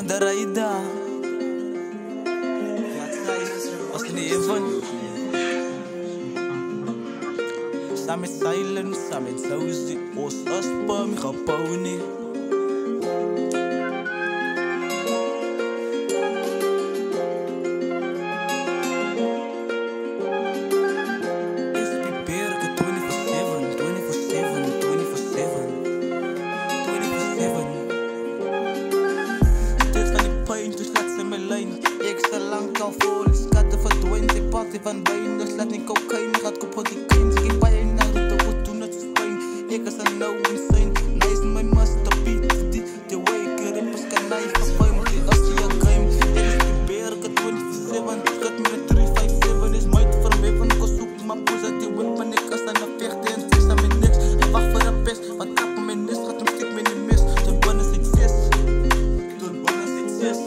Yo, Daraida. Was in heaven. Samen silent, samen sausie. Os aspa, mi gapawni. Van bijna slaat niet cocaïne, gaat kapot die cane. Geen pijn naar de route, doen het spijn. Ik is een no insane, nice my masterpiece. Die wake rippers kan hij van maar die als je game. Ik is die bergen 24/7, schat me met 357. Is might from heaven, ik zoek mijn poes uit die whip. En ik als aan de vechten en het is aan mijn niks. Ik wacht voor een pest, wat kappen mijn nis, gaat hem stik me niet mis. Tot bonus exist, tot bonus exist.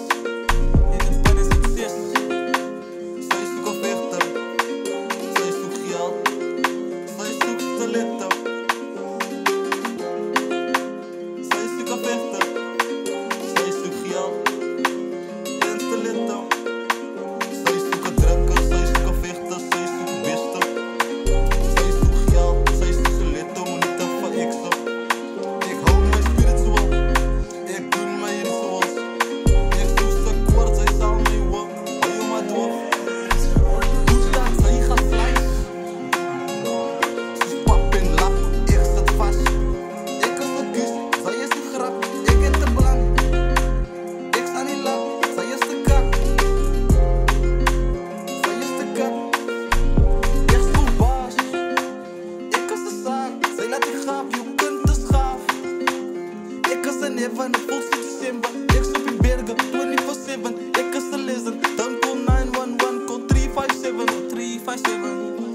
Van de volste december, ik stop in bergen 24/7. Ik is de lizard, dan call 911, call 357.